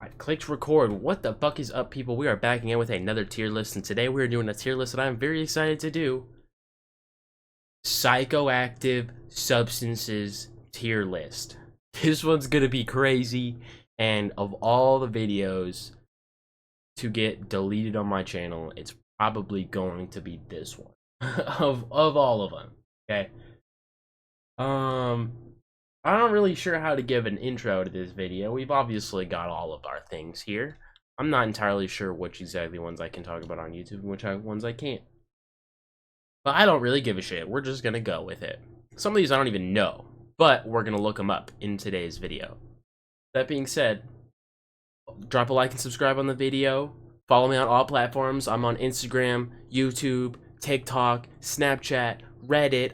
I clicked record. What the fuck is up, people? We are backing in with another tier list, and today we're doing a tier list that I'm very excited to do. Psychoactive substances tier list. This one's gonna be crazy, and of all the videos to get deleted on my channel, it's probably going to be this one. of all of them. Okay. I'm not really sure how to give an intro to this video. We've obviously got all of our things here. I'm not entirely sure which exactly ones I can talk about on YouTube and which ones I can't. But I don't really give a shit. We're just gonna go with it. Some of these I don't even know, but we're gonna look them up in today's video. That being said, drop a like and subscribe on the video. Follow me on all platforms. I'm on Instagram, YouTube, TikTok, Snapchat, Reddit,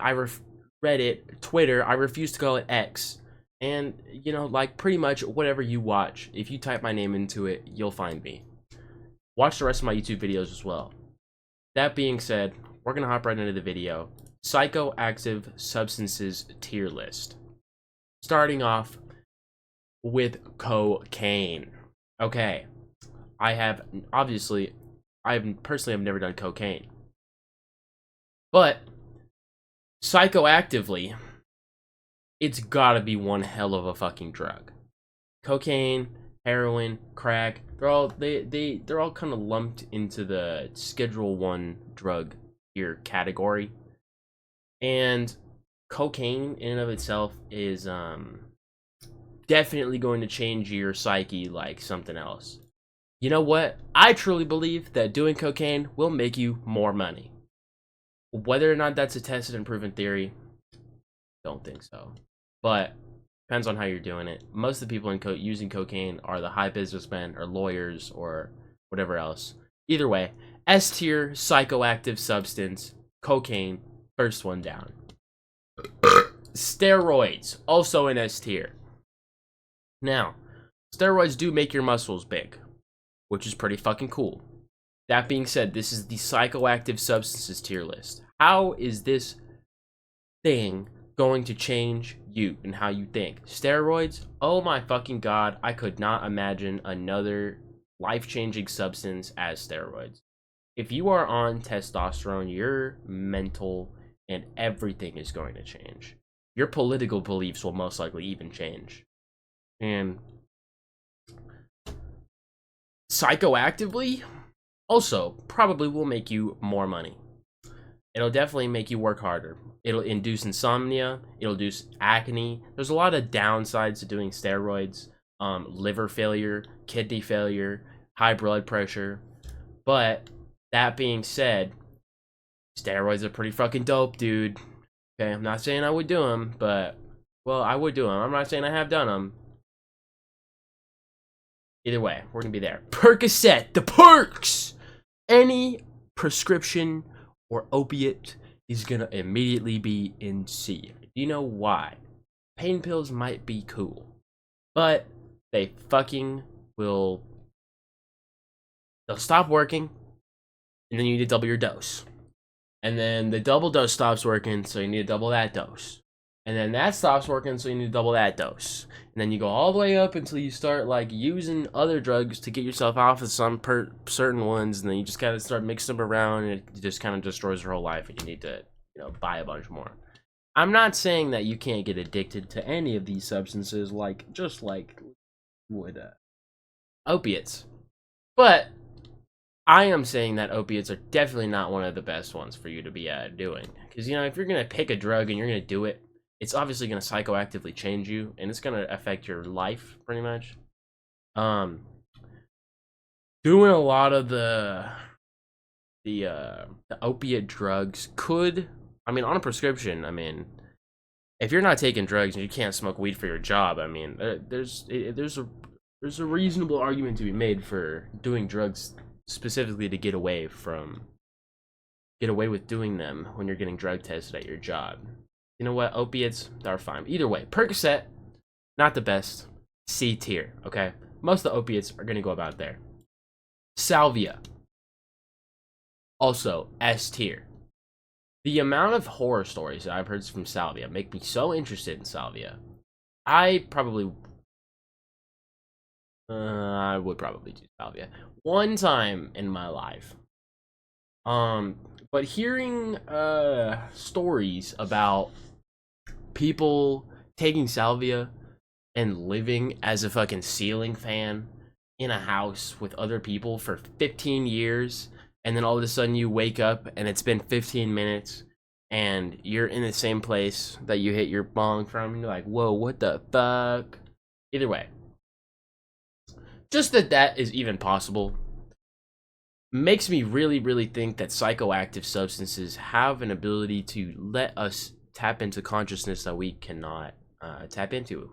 Twitter. I refuse to call it X. And, you know, like pretty much whatever you watch, if you type my name into it, you'll find me. Watch the rest of my YouTube videos as well. That being said, we're going to hop right into the video. Psychoactive substances tier list. Starting off with cocaine. Okay. I personally have never done cocaine. But psychoactively, it's gotta be one hell of a fucking drug. Cocaine, heroin, crack, they're all kind of lumped into the Schedule 1 drug here category. And cocaine in and of itself is definitely going to change your psyche like something else. You know what? I truly believe that doing cocaine will make you more money. Whether or not that's a tested and proven theory, don't think so. But depends on how you're doing it. Most of the people using cocaine are the high businessmen or lawyers or whatever else. Either way, S tier psychoactive substance, cocaine, first one down. Steroids, also in S tier. Now, steroids do make your muscles big, which is pretty fucking cool. That being said, this is the psychoactive substances tier list. How is this thing going to change you and how you think? Steroids? Oh my fucking god, I could not imagine another life-changing substance as steroids. If you are on testosterone, your mental and everything is going to change. Your political beliefs will most likely even change. And psychoactively also probably will make you more money. It'll definitely make you work harder. It'll induce insomnia. It'll induce acne. There's a lot of downsides to doing steroids. Liver failure, kidney failure, high blood pressure. But that being said, steroids are pretty fucking dope, dude. Okay, I'm not saying I would do them, but, well, I would do them. I'm not saying I have done them. Either way, we're gonna be there. Percocet, the perks! Any prescription or opiate is gonna immediately be in C. Do you know why? Pain pills might be cool, but they fucking will. They'll stop working, and then you need to double your dose. And then the double dose stops working, so you need to double that dose. And then that stops working, so you need to double that dose. And then you go all the way up until you start like using other drugs to get yourself off of some certain ones, and then you just kind of start mixing them around, and it just kind of destroys your whole life, and you need to, you know, buy a bunch more. I'm not saying that you can't get addicted to any of these substances, like just like would opiates, but I am saying that opiates are definitely not one of the best ones for you to be doing, because you know, if you're gonna pick a drug and you're gonna do it, it's obviously going to psychoactively change you, and it's going to affect your life, pretty much. Doing a lot of the opiate drugs could, I mean, on a prescription, I mean, if you're not taking drugs and you can't smoke weed for your job, I mean, there's a reasonable argument to be made for doing drugs specifically to get away with doing them when you're getting drug tested at your job. You know what? Opiates, they're fine. Either way, Percocet, not the best. C tier, okay? Most of the opiates are going to go about there. Salvia, also S tier. The amount of horror stories that I've heard from Salvia make me so interested in Salvia. I probably I would probably do salvia one time in my life. But hearing stories about people taking salvia and living as a fucking ceiling fan in a house with other people for 15 years, and then all of a sudden you wake up and it's been 15 minutes and you're in the same place that you hit your bong from, and you're like, whoa, what the fuck? Either way, just that is even possible makes me really think that psychoactive substances have an ability to let us tap into consciousness that we cannot tap into.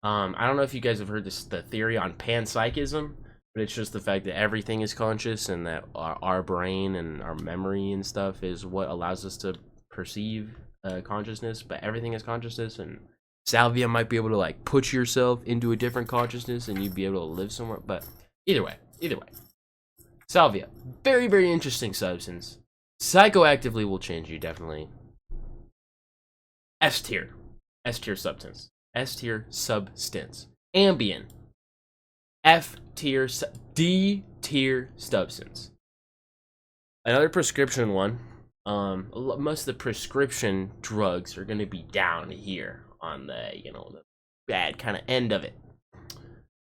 I don't know if you guys have heard the theory on panpsychism, but it's just the fact that everything is conscious and that our brain and our memory and stuff is what allows us to perceive consciousness, but everything is consciousness, and salvia might be able to like put yourself into a different consciousness and you'd be able to live somewhere. But either way, salvia, very interesting substance. Psychoactively will change you, definitely. S tier substance. S tier substance. Ambien. F tier. D tier substance. Another prescription one. Most of the prescription drugs are going to be down here on the, the bad kind of end of it.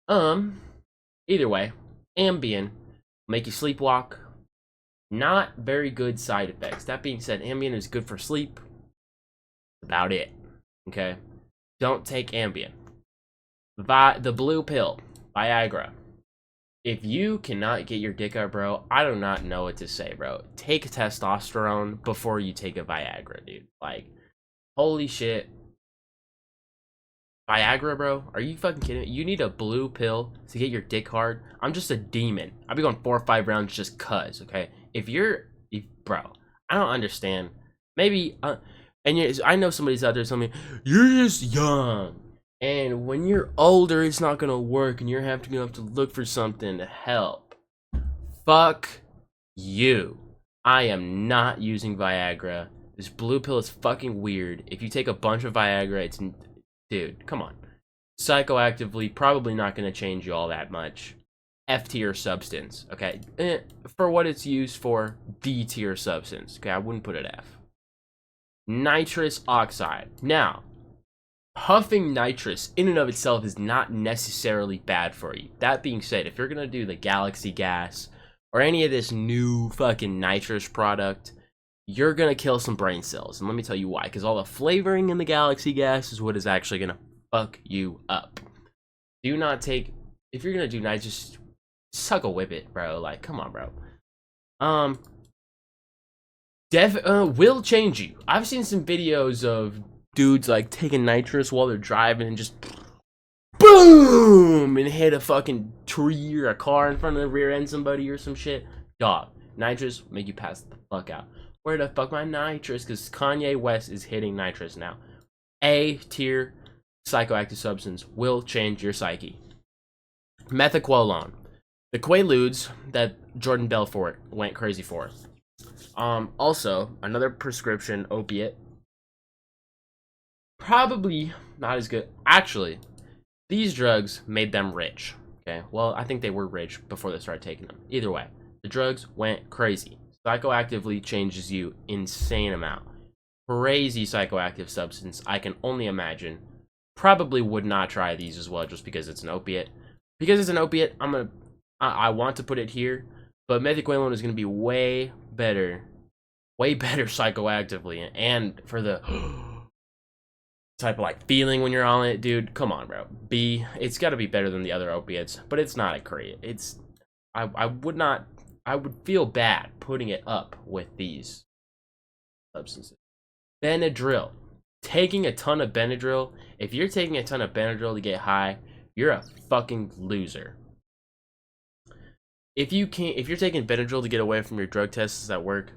Either way, Ambien will make you sleepwalk. Not very good side effects. That being said, Ambien is good for sleep. About it. Okay? Don't take Ambien. The blue pill, Viagra. If you cannot get your dick up, bro, I do not know what to say, bro. Take testosterone before you take a Viagra, dude. Like, holy shit. Viagra, bro? Are you fucking kidding me? You need a blue pill to get your dick hard? I'm just a demon. I'll be going 4 or 5 rounds just cuz, okay? Bro, I don't understand. Maybe, I know somebody's out there telling me, you're just young. And when you're older, it's not gonna work and you're gonna have to look for something to help. Fuck you. I am not using Viagra. This blue pill is fucking weird. If you take a bunch of Viagra, dude, come on. Psychoactively, probably not gonna change you all that much. F tier substance, okay? For what it's used for, D tier substance. Okay, I wouldn't put it F. Nitrous oxide. Now, huffing nitrous in and of itself is not necessarily bad for you. That being said, if you're gonna do the Galaxy gas or any of this new fucking nitrous product, you're gonna kill some brain cells. And let me tell you why. Because all the flavoring in the Galaxy gas is what is actually gonna fuck you up. Do not take, if you're gonna do nitrous, suck a whippet, bro. Like, come on, bro. Will change you. I've seen some videos of dudes like taking nitrous while they're driving and just boom and hit a fucking tree or a car in front of the rear end somebody or some shit. Dog, nitrous make you pass the fuck out. Where the fuck my nitrous? Because Kanye West is hitting nitrous now. A tier psychoactive substance will change your psyche. Methaqualone, the Quaaludes that Jordan Belfort went crazy for. Also, another prescription opiate. Probably not as good. Actually, these drugs made them rich. Okay, well, I think they were rich before they started taking them. Either way, the drugs went crazy. Psychoactively changes you insane amount. Crazy psychoactive substance, I can only imagine. Probably would not try these as well just because it's an opiate. Because it's an opiate, I want to put it here, but methaqualone is going to be way better psychoactively, and for the type of like feeling when you're on it, dude, come on, bro. It's got to be better than the other opiates, but it's not a great. I would feel bad putting it up with these substances. Benadryl. Taking a ton of Benadryl. If you're taking a ton of Benadryl to get high, you're a fucking loser. If you're taking Benadryl to get away from your drug tests at work,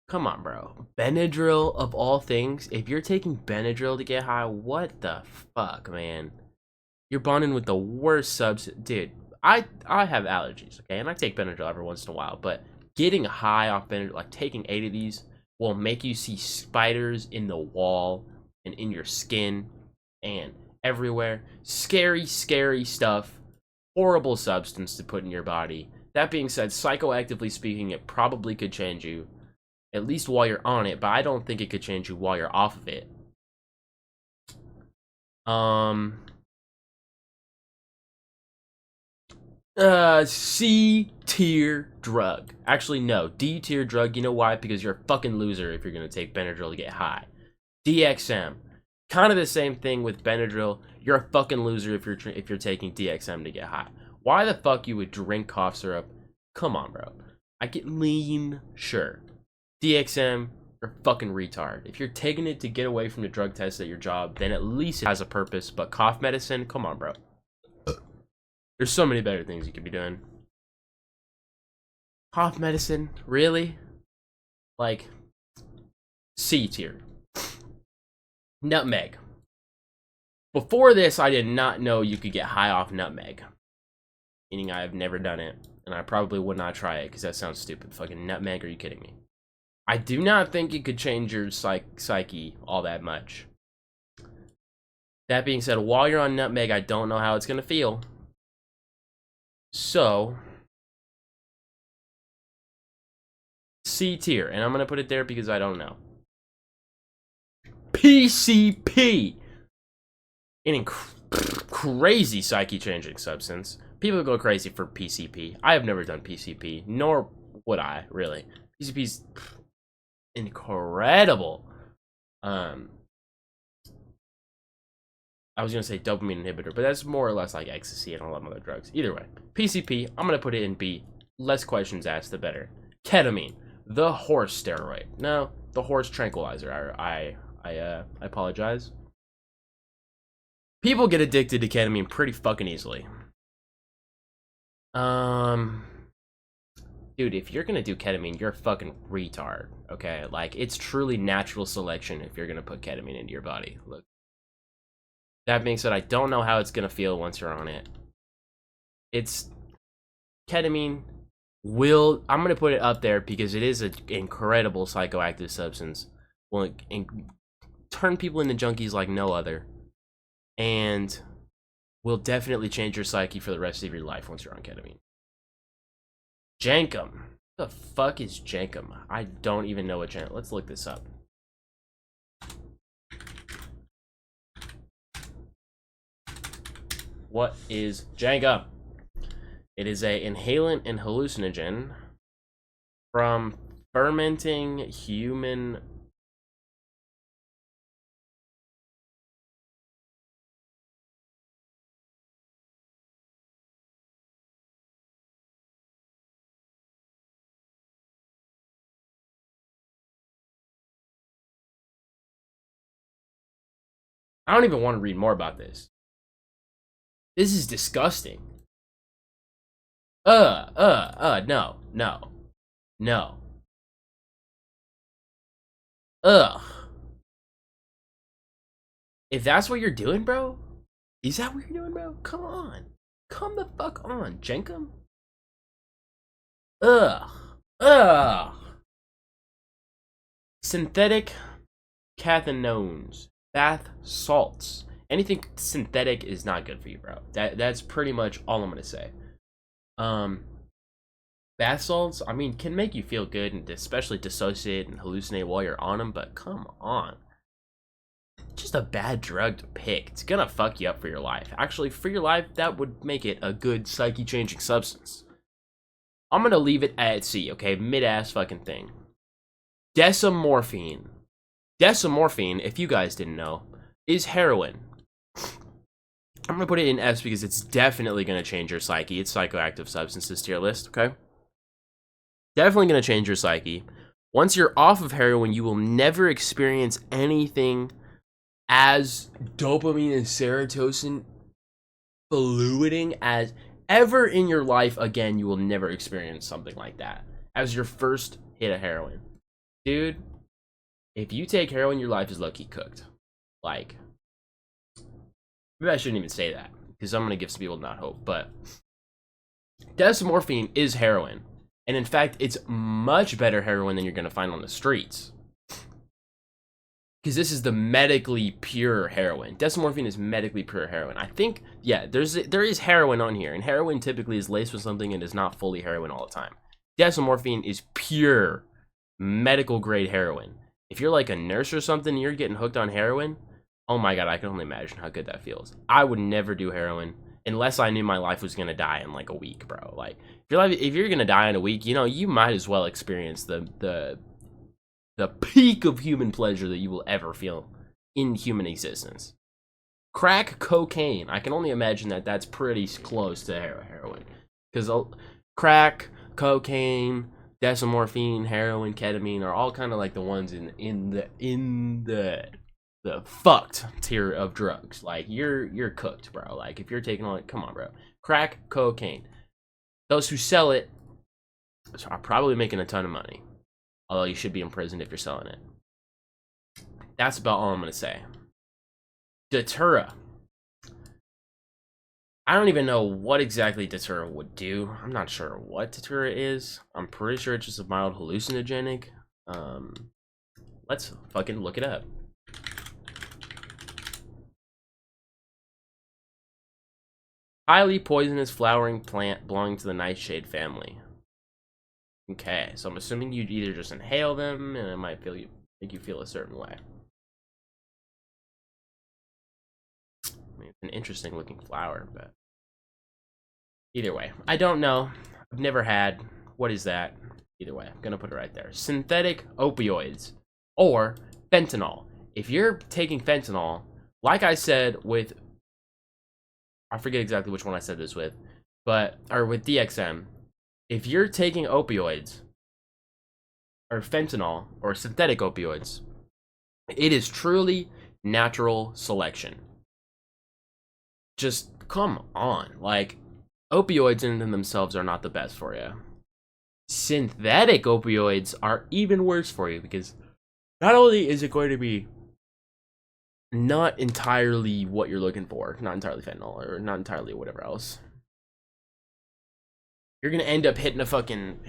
come on, bro. Benadryl of all things. If you're taking Benadryl to get high, what the fuck, man? You're bonding with the worst substance, dude. I have allergies, okay, and I take Benadryl every once in a while, but getting high off Benadryl, like taking 8 of these, will make you see spiders in the wall and in your skin, and everywhere. Scary, scary stuff. Horrible substance to put in your body. That being said, psychoactively speaking, it probably could change you. At least while you're on it, but I don't think it could change you while you're off of it. C tier drug. Actually, no. D tier drug. You know why? Because you're a fucking loser if you're gonna take Benadryl to get high. DXM. Kind of the same thing with Benadryl. You're a fucking loser if you're taking DXM to get high. Why the fuck you would drink cough syrup? Come on, bro. I get lean, sure. DXM, you're a fucking retard. If you're taking it to get away from the drug test at your job, then at least it has a purpose. But cough medicine, come on, bro. There's so many better things you could be doing. Cough medicine, really? Like, C tier. Nutmeg. Before this, I did not know you could get high off nutmeg. Meaning I have never done it. And I probably would not try it because that sounds stupid. Fucking nutmeg, are you kidding me? I do not think it could change your psyche all that much. That being said, while you're on nutmeg, I don't know how it's going to feel. So, C tier. And I'm going to put it there because I don't know. PCP. An crazy psyche-changing substance. People go crazy for PCP. I have never done PCP, nor would I, really. PCP's incredible. I was gonna say dopamine inhibitor, but that's more or less like ecstasy and a lot of other drugs. Either way, PCP, I'm gonna put it in B. Less questions asked, the better. Ketamine, the horse steroid. No, the horse tranquilizer. I apologize. People get addicted to ketamine pretty fucking easily. Dude, if you're gonna do ketamine, you're a fucking retard, okay? Like, it's truly natural selection if you're gonna put ketamine into your body. Look. That being said, I don't know how it's gonna feel once you're on it. It's... Ketamine I'm gonna put it up there because it is an incredible psychoactive substance. Will turn people into junkies like no other. And will definitely change your psyche for the rest of your life once you're on ketamine. Jankum. What the fuck is Jankum? I don't even know what Jankum. Let's look this up. What is Jankum? It is a inhalant and hallucinogen from fermenting human. I don't even want to read more about this. This is disgusting. No. Ugh. If that's what you're doing, bro? Is that what you're doing, bro? Come on. Come the fuck on, Jenkum. Ugh. Synthetic cathinones. Bath salts. Anything synthetic is not good for you, bro. That's pretty much all I'm gonna say. Bath salts, I mean, can make you feel good and especially dissociate and hallucinate while you're on them, but come on. Just a bad drug to pick. It's gonna fuck you up for your life. Actually, for your life, that would make it a good psyche-changing substance. I'm gonna leave it at C, okay? Mid-ass fucking thing. Decamorphine. Decamorphine, if you guys didn't know, is heroin. I'm gonna put it in S because it's definitely gonna change your psyche. It's psychoactive substances tier list, okay? Definitely gonna change your psyche. Once you're off of heroin, you will never experience anything as dopamine and serotonin fluiding as ever in your life again. You will never experience something like that as your first hit of heroin. Dude, if you take heroin, your life is low-key cooked. Like, maybe I shouldn't even say that because I'm gonna give some people not hope, but decamorphine is heroin. And in fact, it's much better heroin than you're gonna find on the streets. because this is the medically pure heroin. Desmorphine is medically pure heroin. I think, yeah, there is heroin on here, and heroin typically is laced with something and is not fully heroin all the time. Desmorphine is pure medical grade heroin. If you're like a nurse or something and you're getting hooked on heroin, oh my god, I can only imagine how good that feels. I would never do heroin unless I knew my life was gonna die in like a week, bro. Like if you're gonna die in a week, you know, you might as well experience the peak of human pleasure that you will ever feel in human existence. Crack cocaine, I can only imagine that that's pretty close to heroin, because crack, cocaine, desmorphine, heroin, ketamine are all kind of like the ones in the fucked tier of drugs. Like you're cooked, bro. Like if you're taking on it, come on, bro. Crack, cocaine. Those who sell it are probably making a ton of money. Although you should be in prison if you're selling it. That's about all I'm gonna say. Datura. I don't even know what exactly Datura would do. I'm not sure what Datura is. I'm pretty sure it's just a mild hallucinogenic. Let's fucking look it up. Highly poisonous flowering plant belonging to the nightshade family. Okay, so I'm assuming you'd either just inhale them and it might make you feel a certain way. I mean, it's an interesting looking flower, but either way, I don't know. I've never had. What is that? Either way, I'm gonna put it right there. Synthetic opioids or fentanyl. If you're taking fentanyl, like I said with, I forget exactly which one I said this with, or with DXM, if you're taking opioids or fentanyl or synthetic opioids, it is truly natural selection. Just come on, like opioids in themselves are not the best for you. Synthetic opioids are even worse for you because not only is it going to be not entirely what you're looking for, not entirely fentanyl or not entirely whatever else, you're gonna end up hitting a fucking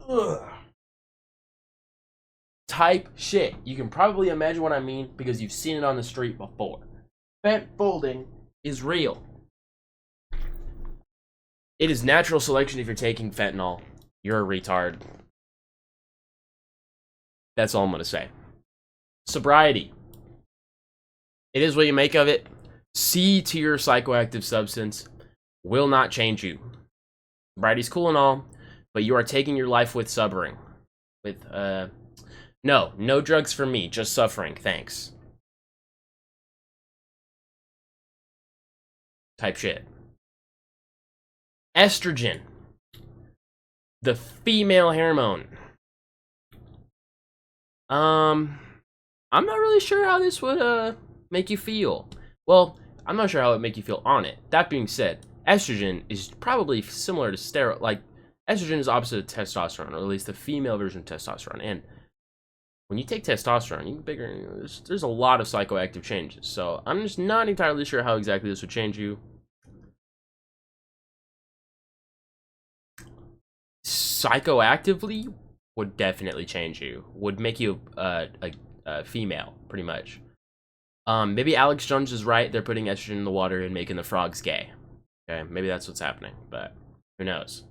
ugh, type shit. You can probably imagine what I mean because you've seen it on the street before. Fent folding is real. It is natural selection if you're taking fentanyl. You're a retard. That's all I'm gonna say. Sobriety. It is what you make of it. C tier psychoactive substance will not change you. Sobriety's cool and all, but you are taking your life with suffering. No drugs for me, just suffering, thanks. Type shit. Estrogen. The female hormone. I'm not really sure how this would make you feel. Well, I'm not sure how it would make you feel on it. That being said, estrogen is probably similar to steroid. Like, estrogen is opposite of testosterone, or at least the female version of testosterone. And when you take testosterone, you figure there's a lot of psychoactive changes. So I'm just not entirely sure how exactly this would change you. Psychoactively would definitely change you. Would make you a female, pretty much. Maybe Alex Jones is right. They're putting estrogen in the water and making the frogs gay. Okay, maybe that's what's happening, but who knows?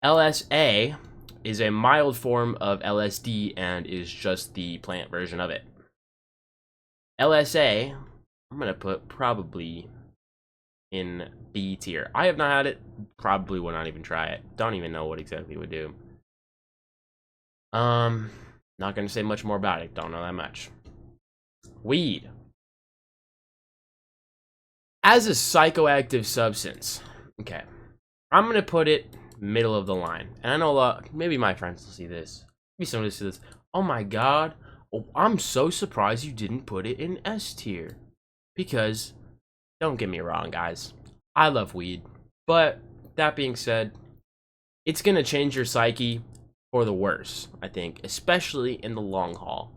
LSA is a mild form of LSD and is just the plant version of it. LSA, I'm gonna put probably in B tier. I have not had it. Probably will not even try it. Don't even know what exactly it would do. Not gonna say much more about it. Don't know that much. Weed. As a psychoactive substance, okay, I'm gonna put it middle of the line. And I know a lot, maybe my friends will see this. Maybe somebody will see this. Oh my god, oh, I'm so surprised you didn't put it in S tier. Because, don't get me wrong, guys, I love weed. But, that being said, it's gonna change your psyche for the worse, I think, especially in the long haul.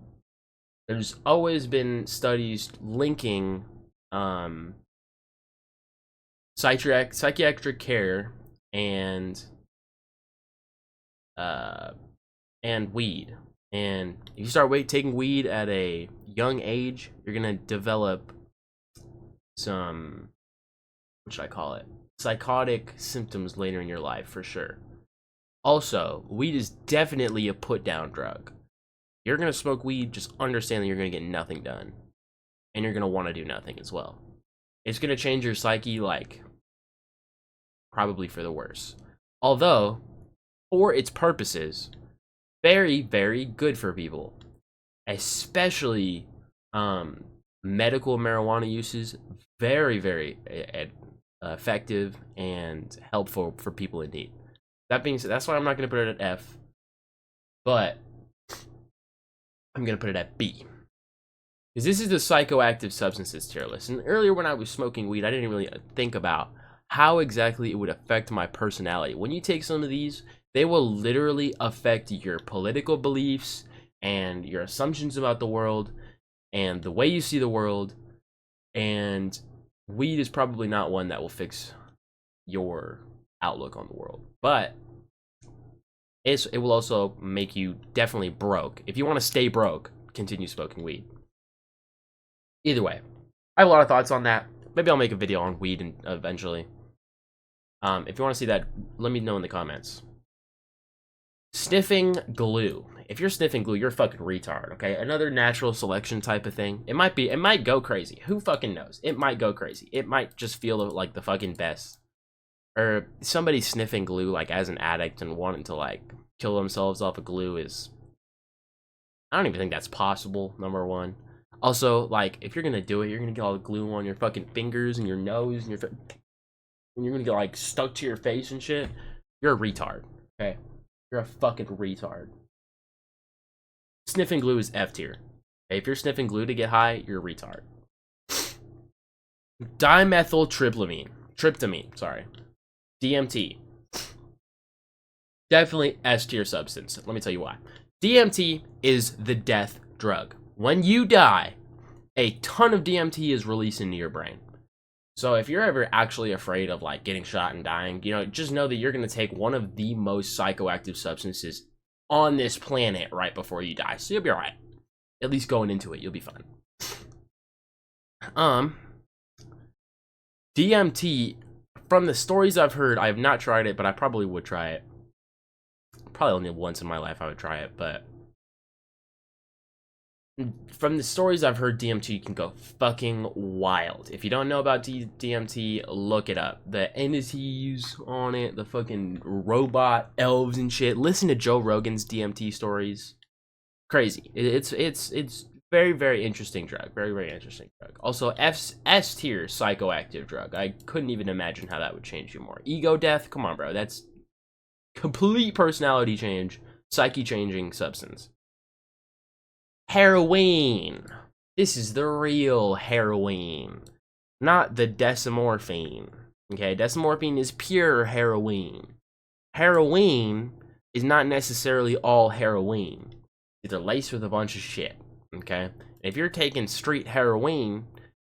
There's always been studies linking psychiatric care and weed. And if you start taking weed at a young age, you're gonna develop some, what should I call it, psychotic symptoms later in your life for sure. Also, weed is definitely a put down drug. You're gonna smoke weed, just understand that you're gonna get nothing done, and you're gonna want to do nothing as well. It's gonna change your psyche, like, probably for the worse. Although, for its purposes, very, very good for people, especially medical marijuana uses. Very, very effective and helpful for people in need. That being said, that's why I'm not going to put it at F, but I'm going to put it at B. Because this is the psychoactive substances tier list. And earlier when I was smoking weed, I didn't really think about how exactly it would affect my personality. When you take some of these, they will literally affect your political beliefs and your assumptions about the world and the way you see the world. And weed is probably not one that will fix your outlook on the world, but it will also make you definitely broke. If you want to stay broke, continue smoking weed. Either way, I have a lot of thoughts on that. Maybe I'll make a video on weed eventually. If you want to see that, let me know in the comments. Sniffing glue. If you're sniffing glue, you're a fucking retard, okay? Another natural selection type of thing. It might go crazy. Who fucking knows? It might go crazy. It might just feel like the fucking best. Or somebody sniffing glue, like, as an addict and wanting to, like, kill themselves off of glue is... I don't even think that's possible, number one. Also, like, if you're gonna do it, you're gonna get all the glue on your fucking fingers and your nose and you're gonna get, like, stuck to your face and shit. You're a retard, okay? You're a fucking retard. Sniffing glue is F tier. Okay, if you're sniffing glue to get high, you're a retard. Tryptamine, sorry. DMT. Definitely S tier substance. Let me tell you why. DMT is the death drug. When you die, a ton of DMT is released into your brain. So if you're ever actually afraid of, like, getting shot and dying, you know, just know that you're going to take one of the most psychoactive substances on this planet right before you die. So you'll be alright. At least going into it, you'll be fine. DMT, from the stories I've heard, I have not tried it, but I probably would try it. Probably only once in my life I would try it, but from the stories I've heard, DMT can go fucking wild. If you don't know about DMT, look it up. The entities on it, the fucking robot elves and shit. Listen to Joe Rogan's DMT stories. Crazy. It's very, very interesting drug. Very, very interesting drug. Also, S tier psychoactive drug. I couldn't even imagine how that would change you more. Ego death? Come on, bro. That's complete personality change, psyche changing substance. Heroin. This is the real heroin, not the decimorphine. Okay, decimorphine is pure heroin. Heroin is not necessarily all heroin. They're laced with a bunch of shit. Okay, and if you're taking street heroin,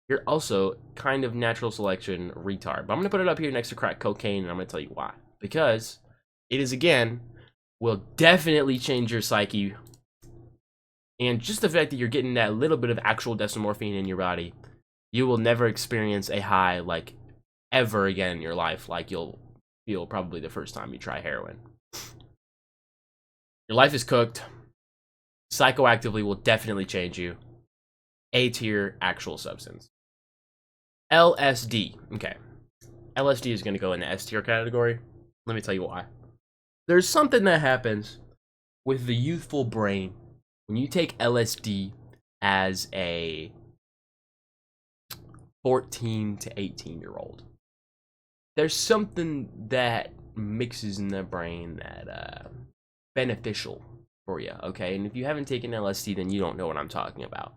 you're also kind of natural selection retard. But I'm gonna put it up here next to crack cocaine, and I'm gonna tell you why. Because it is, again, will definitely change your psyche. And just the fact that you're getting that little bit of actual decimorphine in your body, you will never experience a high, like, ever again in your life, like you'll feel probably the first time you try heroin. Your life is cooked. Psychoactively will definitely change you. A tier actual substance. LSD. Okay. LSD is going to go in the S tier category. Let me tell you why. There's something that happens with the youthful brain when you take LSD as a 14 to 18-year-old. There's something that mixes in the brain that beneficial for you, okay? And if you haven't taken LSD, then you don't know what I'm talking about.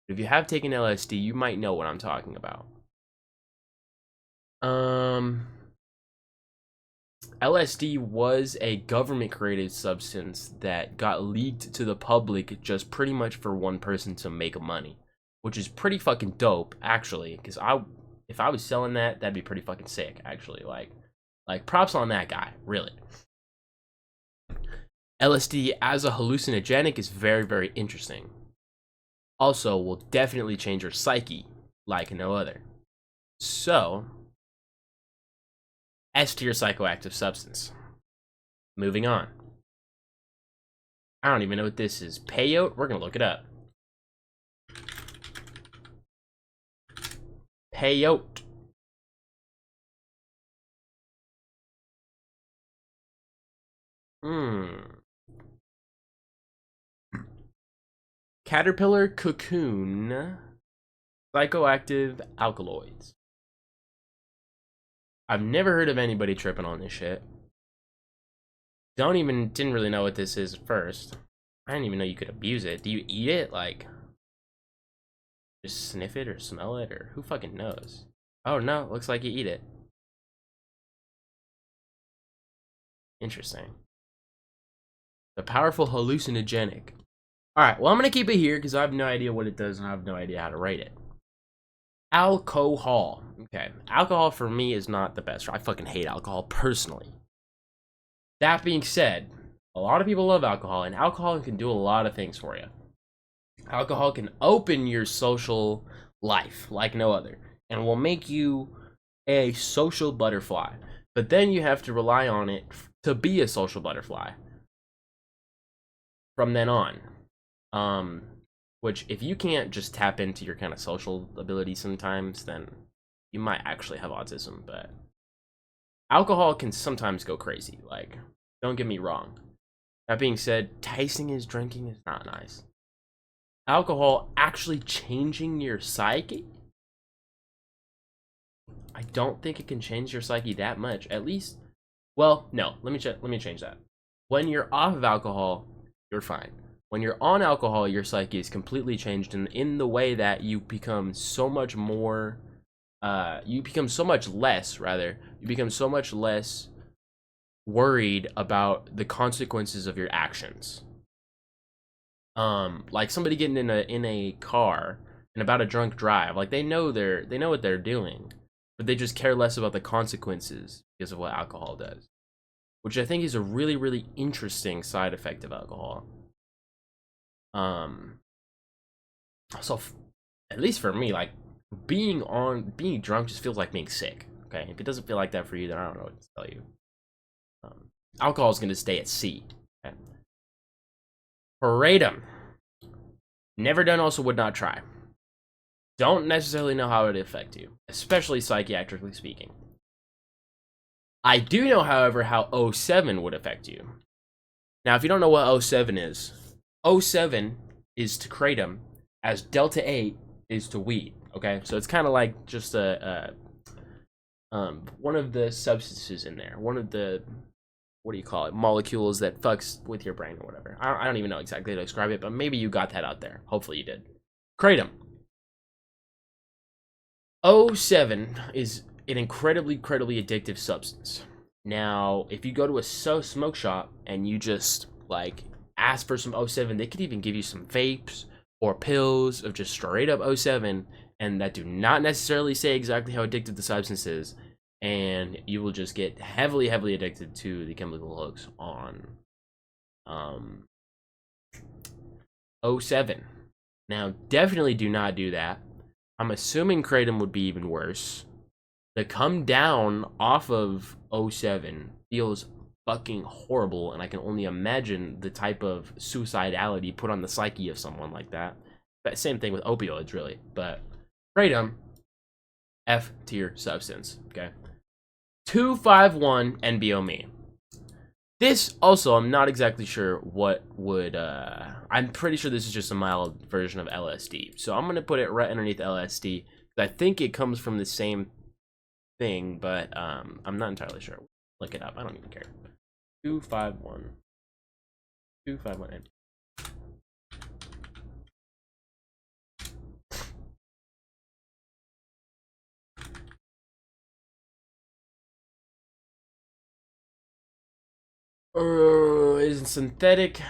If you have taken LSD, you might know what I'm talking about. LSD was a government created substance that got leaked to the public just pretty much for one person to make money, which is pretty fucking dope actually, because if I was selling that, that'd be pretty fucking sick actually. Like props on that guy, really. LSD as a hallucinogenic is very, very interesting. Also will definitely change your psyche like no other. So, S tier psychoactive substance. Moving on. I don't even know what this is. Peyote? We're gonna look it up. Peyote. Caterpillar cocoon. Psychoactive alkaloids. I've never heard of anybody tripping on this shit. Didn't really know what this is at first. I didn't even know you could abuse it. Do you eat it? Like, just sniff it or smell it, or who fucking knows? Oh no, looks like you eat it. Interesting. The powerful hallucinogenic. Alright, well I'm gonna keep it here because I have no idea what it does and I have no idea how to rate it. Alcohol. Okay, alcohol for me is not the best. I fucking hate alcohol personally. That being said, a lot of people love alcohol, and alcohol can do a lot of things for you. Alcohol can open your social life like no other, and will make you a social butterfly. But then you have to rely on it to be a social butterfly from then on. Which if you can't just tap into your kind of social ability sometimes, then you might actually have autism. But alcohol can sometimes go crazy. Like, don't get me wrong. That being said, tasting is drinking is not nice. Alcohol actually changing your psyche? I don't think it can change your psyche that much. At least, well, no. Let me change that. When you're off of alcohol, you're fine. When you're on alcohol, your psyche is completely changed in the way that you become so much more, you become so much less worried about the consequences of your actions. Like somebody getting in a car and about a drunk drive, like they know what they're doing, but they just care less about the consequences because of what alcohol does, which I think is a really, really interesting side effect of alcohol. So at least for me, like being drunk just feels like being sick. Okay, if it doesn't feel like that for you, then I don't know what to tell you. Alcohol is going to stay at C. Okay. Kratom. Never done, also would not try. Don't necessarily know how it would affect you, especially psychiatrically speaking. I do know, however, how O7 would affect you. Now, if you don't know what O7 is to kratom as Delta 8 is to weed. Okay, so it's kind of like just one of the substances in there, one of the, what do you call it, molecules that fucks with your brain or whatever. I don't even know exactly how to describe it, but maybe you got that out there. Hopefully you did. Kratom. O7 is an incredibly addictive substance. Now, if you go to a smoke shop and you just like ask for some O7, they could even give you some vapes or pills of just straight up O7, and that do not necessarily say exactly how addictive the substance is, and you will just get heavily addicted to the chemical hooks on O7. Now, definitely do not do that. I'm assuming kratom would be even worse. The come down off of O7 feels fucking horrible, and I can only imagine the type of suicidality put on the psyche of someone like that. But same thing with opioids, really. But kratom, F tier substance. Okay. 251 NBO me. This also, I'm not exactly sure what would, I'm pretty sure this is just a mild version of LSD. So I'm going to put it right underneath LSD. I think it comes from the same thing, but I'm not entirely sure. Look it up. I don't even care. 251. 251. Is synthetic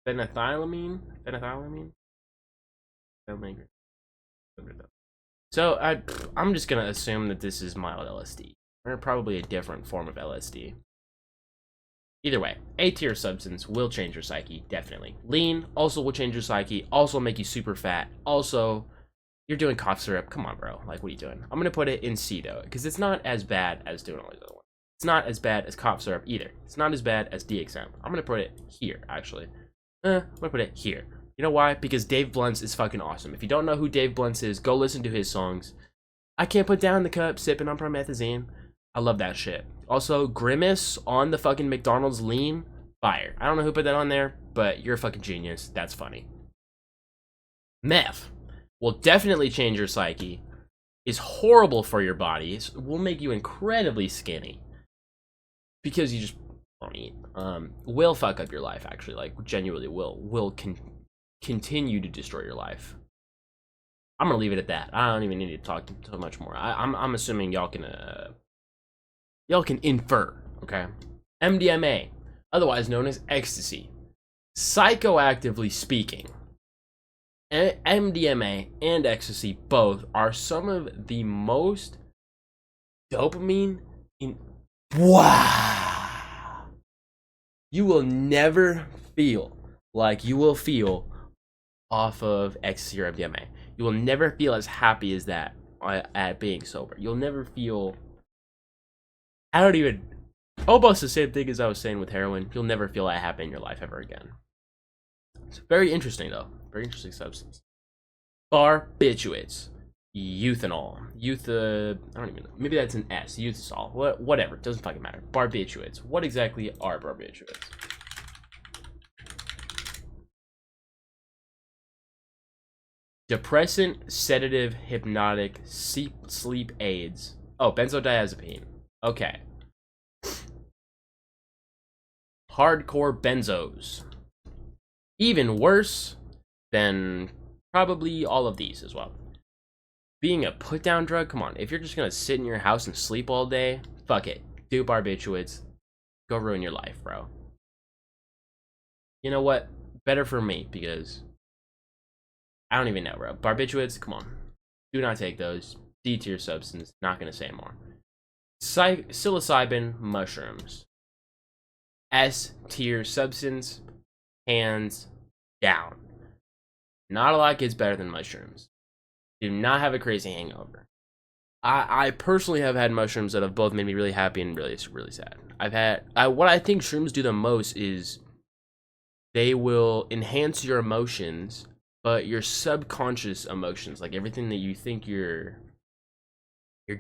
phenethylamine? Phenethylamine? So I'm just gonna assume that this is mild LSD, or probably a different form of LSD. Either way, A tier substance will change your psyche, definitely. Lean also will change your psyche, also make you super fat. Also, you're doing cough syrup. Come on, bro. Like, what are you doing? I'm gonna put it in C though, because it's not as bad as doing all these other ones. It's not as bad as cough syrup either. It's not as bad as DXM. I'm gonna put it here, actually. I'm gonna put it here. You know why? Because Dave Blunts is fucking awesome. If you don't know who Dave Blunts is, go listen to his songs. I can't put down the cup, sipping on promethazine. I love that shit. Also, Grimace on the fucking McDonald's lean, fire. I don't know who put that on there, but you're a fucking genius. That's funny. Meth will definitely change your psyche. Is horrible for your body. Will make you incredibly skinny because you just don't eat. Will fuck up your life, actually. Like, genuinely will continue to destroy your life. I'm gonna leave it at that. I don't even need to talk too much more. I'm assuming y'all can infer. Okay. MDMA, otherwise known as ecstasy. Psychoactively speaking, MDMA and ecstasy both are some of the most dopamine in. Wow. You will never feel like you will feel off of ecstasy or MDMA. You will never feel as happy as that at being sober. You'll never feel. I don't even. Almost the same thing as I was saying with heroin. You'll never feel that happy in your life ever again. It's very interesting, though. Very interesting substance. Barbiturates. Euthanol. I don't even know. Maybe that's an S. Euthanol. Whatever. It doesn't fucking matter. Barbiturates. What exactly are barbiturates? Depressant, sedative, hypnotic, sleep aids. Oh, benzodiazepine. Okay. Hardcore benzos. Even worse than probably all of these as well. Being a put-down drug, come on. If you're just gonna sit in your house and sleep all day, fuck it. Do barbiturates. Go ruin your life, bro. You know what? Better for me, because I don't even know, bro. Barbiturates, come on. Do not take those. D tier substance. Not gonna say more. Psilocybin mushrooms. S tier substance. Hands down. Not a lot gets better than mushrooms. Do not have a crazy hangover. I personally have had mushrooms that have both made me really happy and really sad. What I think shrooms do the most is they will enhance your emotions, but your subconscious emotions, like everything that you think you're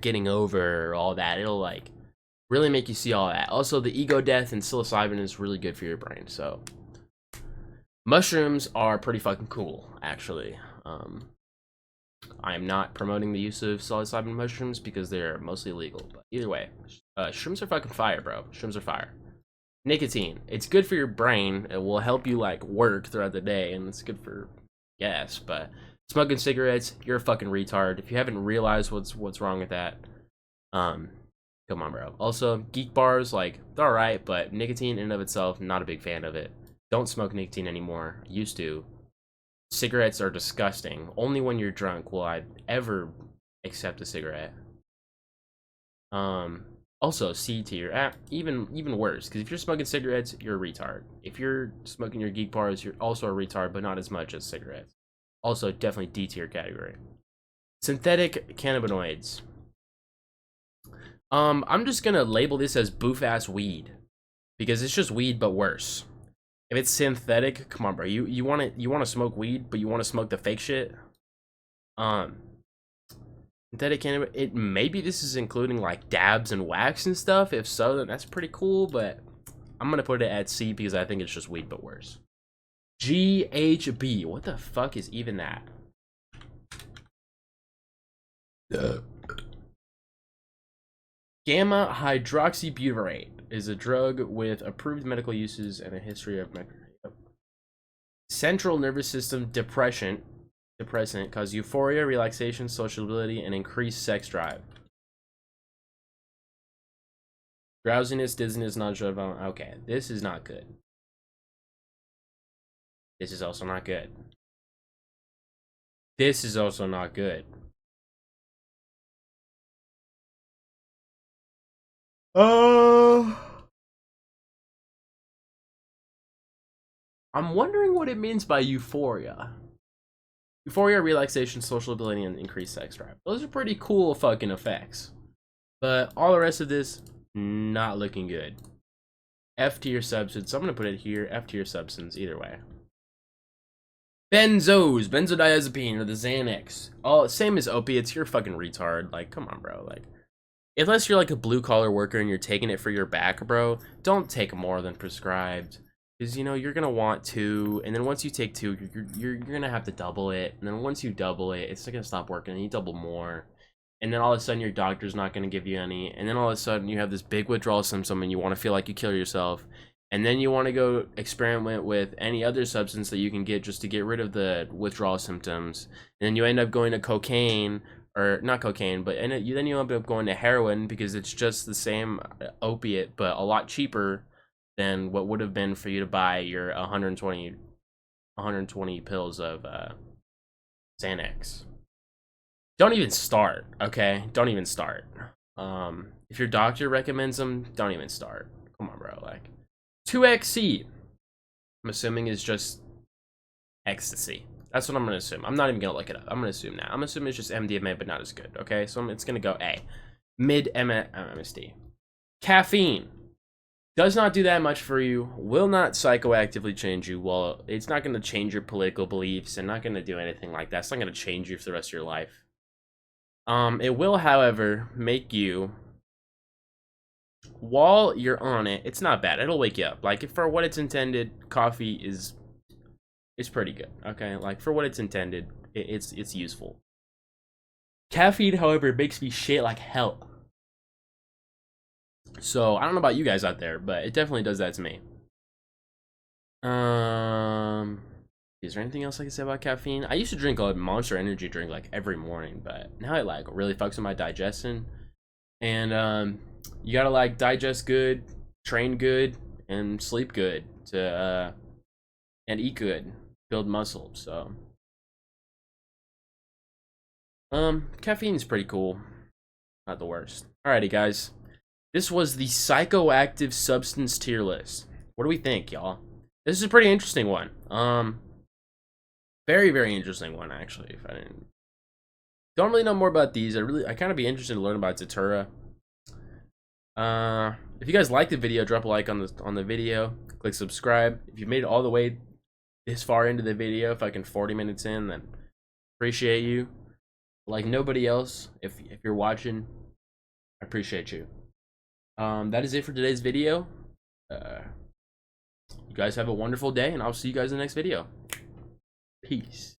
getting over, all that, it'll like really make you see all that. Also, the ego death and psilocybin is really good for your brain. So mushrooms are pretty fucking cool, actually. I am not promoting the use of psilocybin mushrooms because they're mostly illegal. But either way, shrooms are fucking fire, bro. Shrooms are fire. Nicotine. It's good for your brain. It will help you like work throughout the day, and it's good for yes. But smoking cigarettes, you're a fucking retard. If you haven't realized what's wrong with that, come on, bro. Also, geek bars, like they're alright, but nicotine in and of itself, not a big fan of it. Don't smoke nicotine anymore. Used to. Cigarettes are disgusting. Only when you're drunk will I ever accept a cigarette. Also C tier. Even worse, because if you're smoking cigarettes, you're a retard. If you're smoking your geek bars, you're also a retard, but not as much as cigarettes. Also, definitely D tier category. Synthetic cannabinoids. I'm just gonna label this as boof ass weed, because it's just weed but worse. If it's synthetic, come on, bro. You want to smoke weed, but you want to smoke the fake shit. Synthetic cannabis. Maybe this is including like dabs and wax and stuff. If so, then that's pretty cool. But I'm gonna put it at C because I think it's just weed but worse. GHB. What the fuck is even that? Gamma hydroxybutyrate is a drug with approved medical uses and a history of central nervous system depressant cause euphoria, relaxation, sociability, and increased sex drive. Drowsiness, dizziness, nausea, okay, this is not good. This is also not good. This is also not good. I'm wondering what it means by euphoria. Euphoria, relaxation, social ability, and increased sex drive. Those are pretty cool fucking effects. But all the rest of this, not looking good. F tier substance. I'm gonna put it here. F tier substance. Either way. Benzos, benzodiazepine, or the Xanax. All same as opiates. You're a fucking retard. Like, come on, bro. Like, unless you're like a blue collar worker and you're taking it for your back, bro, don't take more than prescribed. Because, you know, you're gonna want two, and then once you take two, you're gonna have to double it, and then once you double it, it's not gonna stop working, and you double more, and then all of a sudden your doctor's not gonna give you any, and then all of a sudden you have this big withdrawal symptom, and you want to feel like you kill yourself, and then you want to go experiment with any other substance that you can get just to get rid of the withdrawal symptoms, and then you end up going to cocaine, or not cocaine, but then you end up going to heroin because it's just the same opiate, but a lot cheaper than what would have been for you to buy your 120 pills of Xanax. Don't even start, okay? Don't even start. If your doctor recommends them, don't even start. Come on, bro. Like 2XC, I'm assuming is just ecstasy. That's what I'm gonna assume. I'm not even gonna look it up. I'm gonna assume now. I'm assuming it's just MDMA, but not as good. Okay, so it's gonna go A. Mid MSD. Caffeine. Does not do that much for you, will not psychoactively change you. Well, it's not going to change your political beliefs and not going to do anything like that. It's not going to change you for the rest of your life. It will, however, make you, while you're on it, it's not bad. It'll wake you up. Like, for what it's intended, coffee is pretty good, okay? Like, for what it's intended, it's useful. Caffeine, however, makes me shit like hell. So, I don't know about you guys out there, but it definitely does that to me. Is there anything else I can say about caffeine? I used to drink a Monster Energy drink like every morning, but now it like really fucks with my digestion. And you gotta like digest good, train good, and sleep good to and eat good, build muscle. So caffeine is pretty cool, not the worst. Alrighty, guys. This was the psychoactive substance tier list. What do we think, y'all? This is a pretty interesting one. Very, very interesting one, actually. If I don't really know more about these, I kind of be interested to learn about Datura. If you guys like the video, drop a like on the video. Click subscribe. If you made it all the way this far into the video, fucking 40 minutes in, then appreciate you. Like nobody else, if you're watching, I appreciate you. That is it for today's video. You guys have a wonderful day, and I'll see you guys in the next video. Peace.